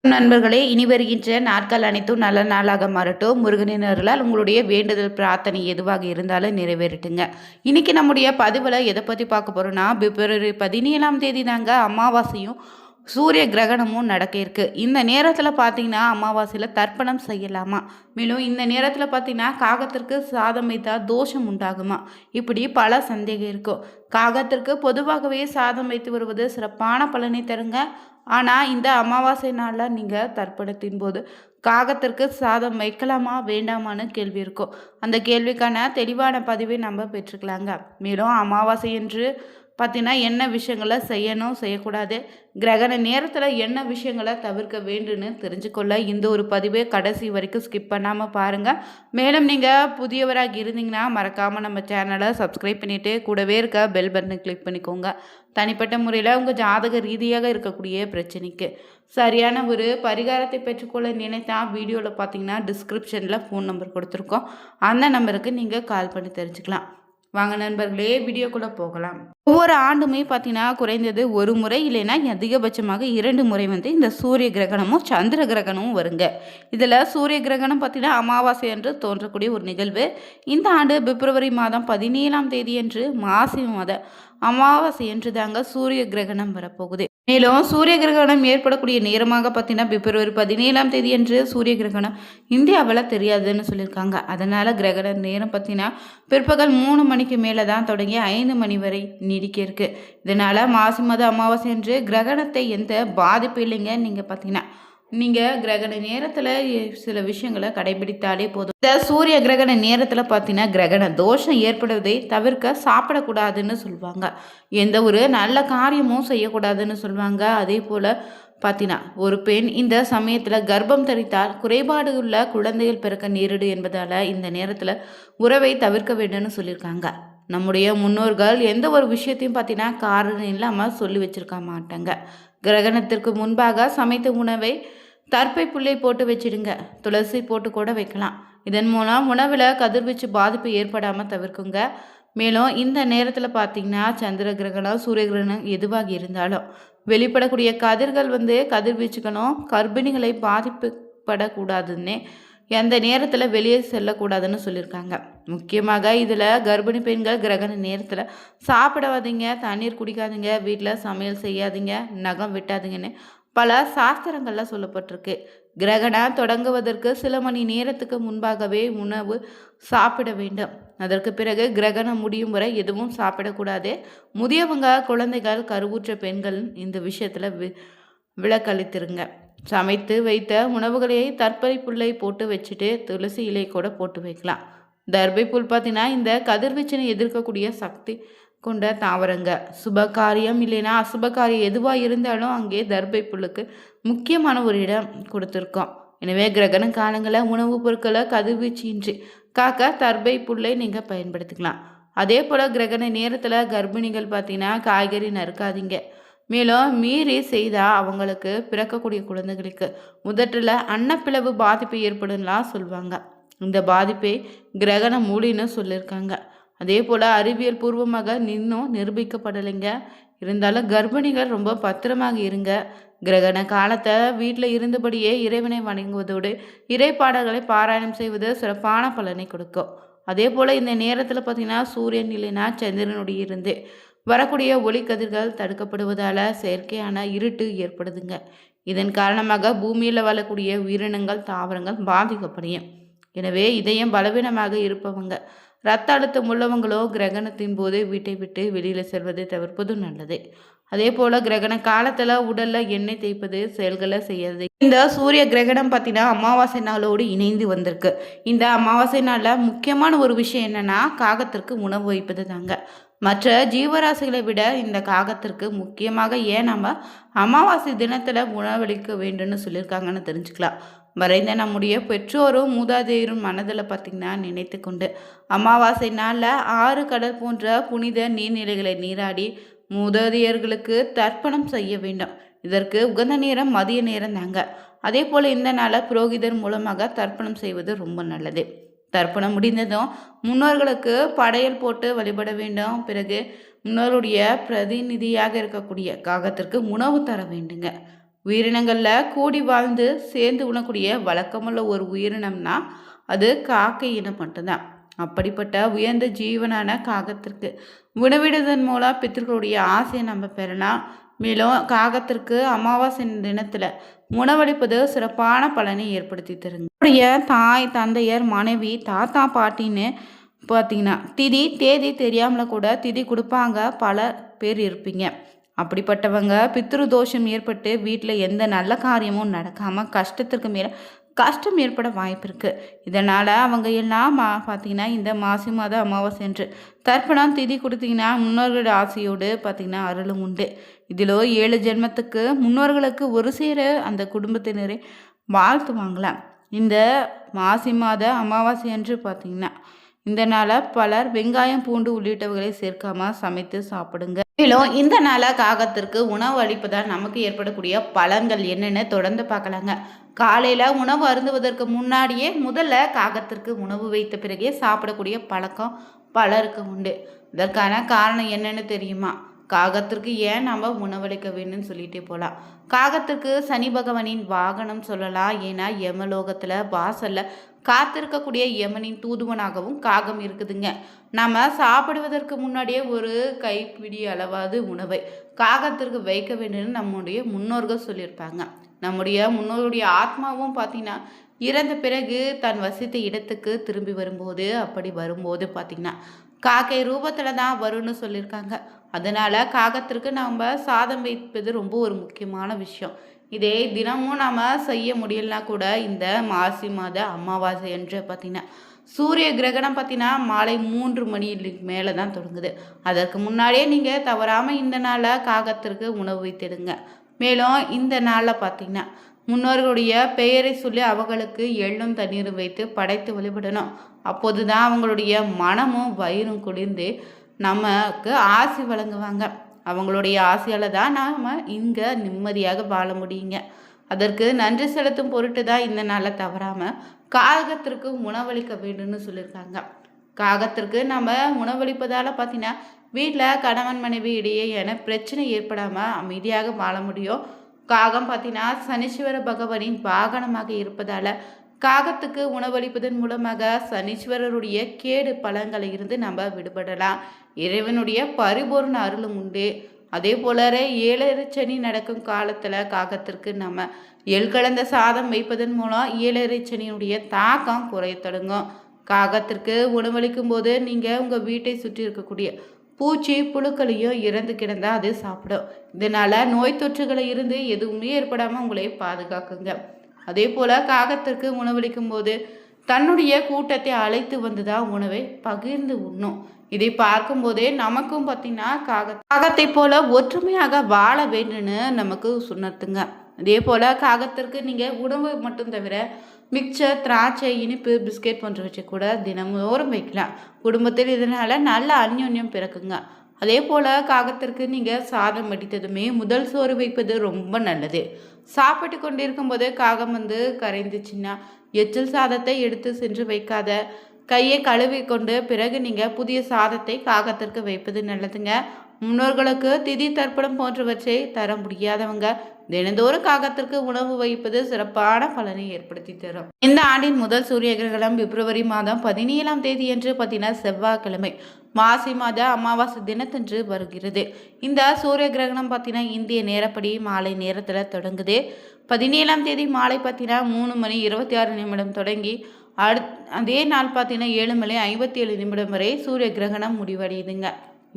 நண்பர்களே, இனி வருகின்ற நாட்கள் அனைத்தும் நல்ல நாளாக மாறட்டும். முருகனின் அருளால் உங்களுடைய வேண்டுதல் பிரார்த்தனை எதுவாக இருந்தாலும் நிறைவேறட்டுங்க. இன்னைக்கு நம்முடைய பதிவில் எதை பற்றி பார்க்க போறோம்னா, பிப்ரவரி 17ஆம் தேதி தாங்க அமாவாசையும் சூரிய கிரகணமும் நடக்க இருக்கு. இந்த நேரத்தில் பார்த்தீங்கன்னா அமாவாசையில் தர்ப்பணம் செய்யலாமா, மேலும் இந்த நேரத்தில் பார்த்தீங்கன்னா காகத்திற்கு சாதம் வைத்தா தோஷம் உண்டாகுமா, இப்படி பல சந்தேகம் இருக்கும். காகத்திற்கு பொதுவாகவே சாதம் வைத்து வருவது சிறப்பான பலனை தருங்க. ஆனால் இந்த அமாவாசை நாளில் நீங்கள் தர்ப்பணத்தின் போது காகத்திற்கு சாதம் வைக்கலாமா வேண்டாமான்னு கேள்வி இருக்கும். அந்த கேள்விக்கான தெளிவான பதிவை நம்ம பெற்றுக்கலாங்க. மேலும் அமாவாசை என்று பார்த்தீங்கன்னா என்ன விஷயங்களை செய்யணும் செய்யக்கூடாது, கிரகண நேரத்தில் என்ன விஷயங்களை தவிர்க்க வேண்டும்னு தெரிஞ்சுக்கொள்ள இந்த ஒரு பதிவை கடைசி வரைக்கும் ஸ்கிப் பண்ணாமல் பாருங்கள். மேலும் நீங்கள் புதியவராக இருந்தீங்கன்னா மறக்காமல் நம்ம சேனலை சப்ஸ்கிரைப் பண்ணிவிட்டு கூடவே இருக்க பெல் பட்டனை கிளிக் பண்ணிக்கோங்க. தனிப்பட்ட முறையில் உங்கள் ஜாதக ரீதியாக இருக்கக்கூடிய பிரச்சனைக்கு சரியான ஒரு பரிகாரத்தை பெற்றுக்கொள்ள நினைத்தா வீடியோவில் பார்த்தீங்கன்னா டிஸ்கிரிப்ஷனில் ஃபோன் நம்பர் கொடுத்துருக்கோம். அந்த நம்பருக்கு நீங்கள் கால் பண்ணி தெரிஞ்சுக்கலாம். வாங்க நண்பர்களே, வீடியோக்குள்ளே போகலாம். ஒவ்வொரு ஆண்டுமே பார்த்தீங்கன்னா குறைந்தது ஒரு முறை இல்லைன்னா அதிகபட்சமாக 2 முறை இந்த சூரிய கிரகணமும் சந்திர கிரகணமும் வருங்க. இதில் சூரிய கிரகணம் பார்த்தீங்கன்னா அமாவாசை என்று தோன்றக்கூடிய ஒரு நிகழ்வு. இந்த ஆண்டு பிப்ரவரி மாதம் 17ஆம் தேதி அன்று மாசி மாத அமாவாசை என்று தாங்க சூரிய கிரகணம் வரப்போகுது. மேலும் சூரிய கிரகணம் ஏற்படக்கூடிய நேரமாக பார்த்தீங்கன்னா பிப்ரவரி 17ஆம் தேதி அன்று சூரிய கிரகணம் இந்தியாவில் தெரியாதுன்னு சொல்லியிருக்காங்க. அதனால் கிரகண நேரம் பார்த்தீங்கன்னா பிற்பகல் 3 மணிக்கு மேலே தான் தொடங்கி 5 மணி வரை நீடிக்க இருக்கு. இதனால் மாசி மாத அமாவாசை அன்று கிரகணத்தை எந்த பாதிப்பு இல்லைங்க. நீங்கள் பார்த்தீங்கன்னா நீங்கள் கிரகண நேரத்தில் சில விஷயங்களை கடைபிடித்தாலே போதும். இந்த சூரிய கிரகண நேரத்தில் பார்த்தீங்கன்னா கிரகண தோஷம் ஏற்படுவதை தவிர்க்க சாப்பிடக்கூடாதுன்னு சொல்லுவாங்க. எந்த ஒரு நல்ல காரியமும் செய்யக்கூடாதுன்னு சொல்லுவாங்க. அதே போல் பார்த்தீங்கன்னா ஒரு பெண் இந்த சமயத்தில் கர்ப்பம் தரித்தால் குறைபாடு உள்ள குழந்தைகள் பிறக்க நேரிடு என்பதால் இந்த நேரத்தில் உறவை தவிர்க்க வேண்டும்னு சொல்லியிருக்காங்க. நம்முடைய முன்னோர்கள் எந்த ஒரு விஷயத்தையும் பார்த்தீங்கன்னா காரணம் இல்லாமல் சொல்லி வச்சிருக்க மாட்டாங்க. கிரகணத்திற்கு முன்பாக சமைத்த உணவை தர்ப்பை புல்லை போட்டு வச்சிடுங்க. துளசி போட்டு கூட வைக்கலாம். இதன் மூலம் உணவில் கதிர்வீச்சு பாதிப்பு ஏற்படாமல் தவிர்க்குங்க. மேலும் இந்த நேரத்தில் பார்த்தீங்கன்னா சந்திர கிரகணம் சூரிய கிரகணம் எதுவாக இருந்தாலும் வெளிப்படக்கூடிய கதிர்கள் கதிர்வீச்சுகளும் கர்ப்பிணிகளை பாதிப்புப்படக்கூடாதுன்னே எந்த நேரத்தில் வெளியே செல்லக்கூடாதுன்னு சொல்லியிருக்காங்க. முக்கியமாக இதில் கர்ப்பிணி பெண்கள் கிரகண நேரத்தில் சாப்பிடாதீங்க, தண்ணீர் குடிக்காதீங்க, வீட்டில் சமையல் செய்யாதீங்க, நகம் வெட்டாதீங்கன்னு பல சாஸ்திரங்களில் சொல்லப்பட்டிருக்கு. கிரகணம் தொடங்குவதற்கு சில மணி நேரத்துக்கு முன்பாகவே உணவு சாப்பிட வேண்டும். அதற்கு பிறகு கிரகணம் முடியும் வரை எதுவும் சாப்பிடக்கூடாது. முதியவங்க, குழந்தைகள், கருவுற்ற பெண்கள் இந்த விஷயத்தில் விலக்களித்திருங்க. சமைத்து வைத்த உணவுகளை தர்பை புல்லை போட்டு வச்சுட்டு துளசி இலை கூட போட்டு வைக்கலாம். தர்பை புல் பார்த்தீங்கன்னா இந்த கதிர்வீச்சினை எதிர்க்கக்கூடிய சக்தி கொண்ட தாவரங்க. சுபகாரியம் இல்லைன்னா அசுபகாரியம் எதுவாக இருந்தாலும் அங்கே தர்பை புல்லுக்கு முக்கியமான ஒரு இடம் கொடுத்துருக்கோம். எனவே கிரகண காலங்களில் உணவுப் பொருட்களை கதிர்வீச்சின்றி காக்க தர்பை புல்லை நீங்கள் பயன்படுத்திக்கலாம். அதே போல் கிரகண நேரத்தில் கர்ப்பிணிகள் பார்த்தீங்கன்னா காய்கறி நறுக்காதீங்க. மேலும் மீறி செய்தால் அவங்களுக்கு பிறக்கக்கூடிய குழந்தைகளுக்கு முதற்றில் அன்னப்பிளவு பாதிப்பு ஏற்படும்லாம் சொல்லுவாங்க. இந்த பாதிப்பை கிரகண மூலின்னு சொல்லியிருக்காங்க. அதே போல் அறிவியல் பூர்வமாக இன்னும் நிரூபிக்கப்படலைங்க. இருந்தாலும் கர்ப்பிணிகள் ரொம்ப பத்திரமாக இருங்க. கிரகண காலத்தை வீட்டில் இருந்தபடியே இறைவனை வணங்குவதோடு இறைப்பாடல்களை பாராயணம் செய்வது சிறப்பான பலனை கொடுக்கும். அதே போல் இந்த நேரத்தில் பார்த்திங்கன்னா சூரியன் இல்லைன்னா சந்திரனுடைய இருந்து வரக்கூடிய ஒளிக்கதிர்கள் தடுக்கப்படுவதால் செயற்கையான இருட்டு ஏற்படுதுங்க. இதன் காரணமாக பூமியில் வாழக்கூடிய உயிரினங்கள், தாவரங்கள் பாதிக்கப்படையும். எனவே இதயம் பலவீனமாக இருப்பவங்க, இரத்த அழுத்தம் உள்ளவங்களோ கிரகணத்தின் போது வீட்டை விட்டு வெளியில் செல்வதை தவிர்ப்பது நல்லது. அதே போல் கிரகண காலத்தில் உடலில் எண்ணெய் தேய்ப்பது செயல்களை செய்யறது. இந்த சூரிய கிரகணம் பார்த்தீங்கன்னா அமாவாசை நாளோடு இணைந்து வந்திருக்கு. இந்த அமாவாசை நாளில் முக்கியமான ஒரு விஷயம் என்னென்னா காகத்திற்கு உணவு வைப்பது தாங்க. மற்ற ஜீவராசிகளை விட இந்த காகத்திற்கு முக்கியமாக ஏன் நம்ம அமாவாசை தினத்தில் உணவளிக்க வேண்டும்னு சொல்லியிருக்காங்கன்னு தெரிஞ்சுக்கலாம். மறைந்த நம்முடைய பெற்றோரும் மூதாதையரும் மனதில் பார்த்திங்கன்னா நினைத்து கொண்டு அமாவாசை நாளில் ஆறு, கடல் போன்ற புனித நீர்நிலைகளை நீராடி மூதாதையர்களுக்கு தர்ப்பணம் செய்ய வேண்டும். இதற்கு உகந்த நேரம் மதிய நேரம் தாங்க. அதே போல் இந்த நாளில் புரோகிதர் மூலமாக தர்ப்பணம் செய்வது ரொம்ப நல்லது. தர்ப்பணம் முடிந்ததும் முன்னோர்களுக்கு படையல் போட்டு வழிபட வேண்டும். பிறகு முன்னோருடைய பிரதிநிதியாக இருக்கக்கூடிய காகத்திற்கு உணவு தர வேண்டுங்க. உயிரினங்களில் கூடி வாழ்ந்து சேர்ந்து உண்ணக்கூடிய வழக்கமுள்ள ஒரு உயிரினம்னா அது காக்கை இனம் மட்டும்தான். அப்படிப்பட்ட உயர்ந்த ஜீவனான காகத்திற்கு உணவிடுவதன் மூலம் பித்தர்களுடைய ஆசையை நம்ம பெறலாம். மேலும் காகத்திற்கு அமாவாசை தினத்தில் உணவளிப்பது சிறப்பான பலனை ஏற்படுத்தி தருங்க. உங்களுடைய தாய் தந்தையர் மனைவி தாத்தா பாட்டின்னு பார்த்தீங்கன்னா திதி தேதி தெரியாமல் கூட திதி கொடுப்பாங்க பல பேர் இருப்பீங்க. அப்படிப்பட்டவங்க பித்ரு தோஷம் ஏற்பட்டு வீட்டில் எந்த நல்ல காரியமும் நடக்காமல் கஷ்டத்திற்கு மேலே கஷ்டம் ஏற்பட வாய்ப்பு இருக்குது. இதனால் அவங்க எல்லாம் பார்த்திங்கன்னா இந்த மாசி மாத அமாவாசை என்று தர்ப்பணம் திதி கொடுத்தீங்கன்னா முன்னோர்களோட ஆசையோடு பார்த்திங்கன்னா அருளும் உண்டு. இதிலோ 7 ஜென்மத்துக்கு முன்னோர்களுக்கு ஒரு சேர அந்த குடும்பத்தினரை வாழ்த்துவாங்களாம். இந்த மாசி மாத அமாவாசை என்று பார்த்திங்கன்னா இந்த நாளை பலர் வெங்காயம் பூண்டு உள்ளிட்டவைகளை சேர்க்காம சமைத்து சாப்பிடுங்க. மேலும் இந்த நாளை காகத்திற்கு உணவு அளிப்பதால் நமக்கு ஏற்படக்கூடிய பலன்கள் என்னென்னு தொடர்ந்து பார்க்கலாங்க. காலையில் உணவு அருந்துவதற்கு முன்னாடியே முதல்ல காகத்திற்கு உணவு வைத்த பிறகே சாப்பிடக்கூடிய பழக்கம் பலருக்கு உண்டு. இதற்கான காரணம் என்னன்னு தெரியுமா? காகத்திற்கு ஏன் நம்ம உணவளிக்க வேணும்னு சொல்லிட்டே போகலாம். காகத்திற்கு சனி பகவானின் வாகனம் சொல்லலாம். ஏன்னா யமலோகத்தில் வாசல்ல காத்திருக்கக்கூடிய யமனின் தூதுவனாகவும் காகம் இருக்குதுங்க. நம்ம சாப்பிடுவதற்கு முன்னாடியே ஒரு கைப்பிடி அளவாவது உணவை காகத்திற்கு வைக்க வேண்டும்னு நம்முடைய முன்னோர்கள் சொல்லியிருப்பாங்க. நம்முடைய முன்னோருடைய ஆத்மாவும் பார்த்தீங்கன்னா இறந்த பிறகு தன் வசித்த இடத்துக்கு திரும்பி வரும்போது பார்த்திங்கன்னா காக்கை ரூபத்தில் தான் வரும்னு சொல்லியிருக்காங்க. அதனால் காகத்திற்கு நம்ம சாதம் வைப்பது ரொம்ப ஒரு முக்கியமான விஷயம். இதே தினமும் நாம் செய்ய முடியலனா கூட இந்த மாசி மாத அமாவாசை என்று பார்த்திங்கன்னா சூரிய கிரகணம் பார்த்திங்கன்னா மாலை 3 மணிக்கு மேலே தான் தொடங்குது. அதற்கு முன்னாடியே நீங்கள் தவறாமல் இந்த நாளில் காகத்திற்கு உணவு வைத்திடுங்க. மேலும் இந்த நாளில் பார்த்திங்கன்னா முன்னோர்களுடைய பெயரை சொல்லி அவங்களுக்கு எள்ளும் தண்ணீரும் வைத்து படைத்து வழிபடணும். அப்போது தான் அவங்களுடைய மனமும் வயிறும் குளிர்ந்து நமக்கு ஆசி வழங்குவாங்க. அவங்களுடைய ஆசையால் தான் நாம் இங்கே நிம்மதியாக வாழ முடியுங்க. அதற்கு நன்றி செலுத்தும் பொருட்டு தான் இந்த நாளில் தவறாமல் காகத்திற்கு உணவளிக்க வேண்டும்னு சொல்லியிருக்காங்க. காகத்திற்கு நம்ம உணவளிப்பதால் பார்த்தீங்கன்னா வீட்டில் கணவன் மனைவி இடையே என பிரச்சனை ஏற்படாமல் அமைதியாக வாழ முடியும். காகம் பார்த்தீங்கன்னா சனீஸ்வர பகவானின் வாகனமாக இருப்பதால் காகத்துக்கு உணவளிப்பதன் மூலமாக சனீஸ்வரருடைய கேடு பலன்களை இருந்து நம்ம விடுபடலாம். இறைவனுடைய பரிபூர்ண அருளும் உண்டு. அதே போல 7 சனி நடக்கும் காலத்தில் காகத்திற்கு நம்ம கலந்த சாதம் வைப்பதன் மூலம் 7 சனியினுடைய தாக்கம் குறைய தொடங்கும். காகத்திற்கு உணவளிக்கும் போது நீங்கள் உங்கள் வீட்டை சுற்றி இருக்கக்கூடிய பூச்சி புழுக்களையும் இறந்து கிடந்தால் அது சாப்பிடும். இதனால் நோய் தொற்றுகளை இருந்து எதுவுமே ஏற்படாமல் உங்களை பாதுகாக்குங்க. அதே போல் காகத்திற்கு உணவளிக்கும் போது தன்னுடைய கூட்டத்தை அழைத்து வந்து தான் உணவை பகிர்ந்து உண்ணும். இதை பார்க்கும்போதே நமக்கும் பார்த்திங்கன்னா காகத்தை போல ஒற்றுமையாக வாழ வேண்டும்னு நமக்கு சொன்னதுங்க. அதே போல் காகத்திற்கு நீங்கள் உணவு மட்டும் தவிர மிக்சர் திராட்சை இனிப்பு பிஸ்கெட் போன்றவற்றை கூட தினமும் வைக்கலாம். குடும்பத்தில் இதனால் நல்ல அந்யோன்யம் பிறக்குங்க. அதே போல் காகத்திற்கு நீங்கள் சாதம் வடித்ததுமே முதல் சோறு வைப்பது ரொம்ப நல்லது. சாப்பிட்டு கொண்டிருக்கும் போது காகம் கரைந்துச்சுன்னா எச்சில் சாதத்தை எடுத்து சென்று வைக்காத, கையை கழுவி கொண்டு பிறகு நீங்கள் புதிய சாதத்தை காகத்திற்கு வைப்பது நல்லதுங்க. முன்னோர்களுக்கு திதி தர்ப்பணம் போன்றவற்றை தர முடியாதவங்க தினந்தோறும் காகத்திற்கு உணவு வைப்பது சிறப்பான பலனை ஏற்படுத்தி தரும். இந்த ஆண்டின் முதல் சூரிய கிரகணம் பிப்ரவரி மாதம் 17ஆம் தேதி என்று பார்த்தீங்கன்னா செவ்வாய்க்கிழமை மாசி மாத அமாவாசை தினத்தன்று வருகிறது. இந்த சூரிய கிரகணம் பார்த்தீங்கன்னா இந்திய நேரப்படி மாலை நேரத்தில் தொடங்குது. 17ஆம் தேதி மாலை பார்த்தீங்கன்னா 3:26 தொடங்கி அதே நாள் பார்த்தீங்கன்னா 7:57 வரை சூரிய கிரகணம் முடிவடையுதுங்க.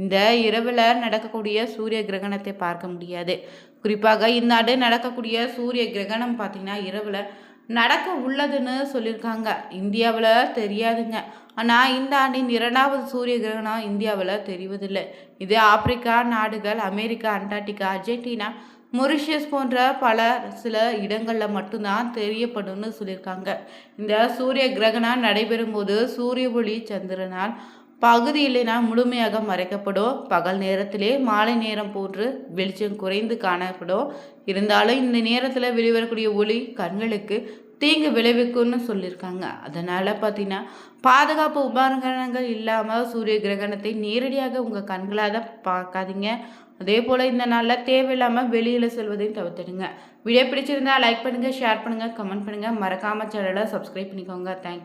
இந்த இரவில் நடக்கக்கூடிய சூரிய கிரகணத்தை பார்க்க முடியாது. குறிப்பாக இந்த ஆண்டு நடக்கக்கூடிய சூரிய கிரகணம் பார்த்திங்கன்னா இரவில் நடக்க உள்ளதுன்னு சொல்லியிருக்காங்க. இந்தியாவில் தெரியாதுங்க. ஆனால் இந்த ஆண்டின் 2வது சூரிய கிரகணம் இந்தியாவில் தெரிவதில்லை. இது ஆப்பிரிக்கா நாடுகள், அமெரிக்கா, அண்டார்டிகா, அர்ஜென்டினா, மொரிஷியஸ் போன்ற சில இடங்களில் மட்டும்தான் தெரியப்படும்னு சொல்லியிருக்காங்க. இந்த சூரிய கிரகணம் நடைபெறும் போது சூரிய ஒளி சந்திரனால் பகுதியிலேனா முழுமையாக மறைக்கப்படும். பகல் நேரத்திலே மாலை நேரம் போன்று வெளிச்சம் குறைந்து காணப்படும். இருந்தாலும் இந்த நேரத்தில் வெளிவரக்கூடிய ஒளி கண்களுக்கு தீங்கு விளைவிக்கும்னு சொல்லியிருக்காங்க. அதனால் பார்த்தீங்கன்னா பாதுகாப்பு உபகரணங்கள் இல்லாமல் சூரிய கிரகணத்தை நேரடியாக உங்கள் கண்களால் பார்க்காதீங்க. அதே போல் இந்த நாளில் தேவையில்லாமல் வெளியில் செல்வதையும் தவிர்த்துடுங்க. வீடியோ பிடிச்சிருந்தா லைக் பண்ணுங்கள், ஷேர் பண்ணுங்கள், கமெண்ட் பண்ணுங்கள். மறக்காமல் சேனலை சப்ஸ்கிரைப் பண்ணிக்கோங்க. தேங்க்யூ.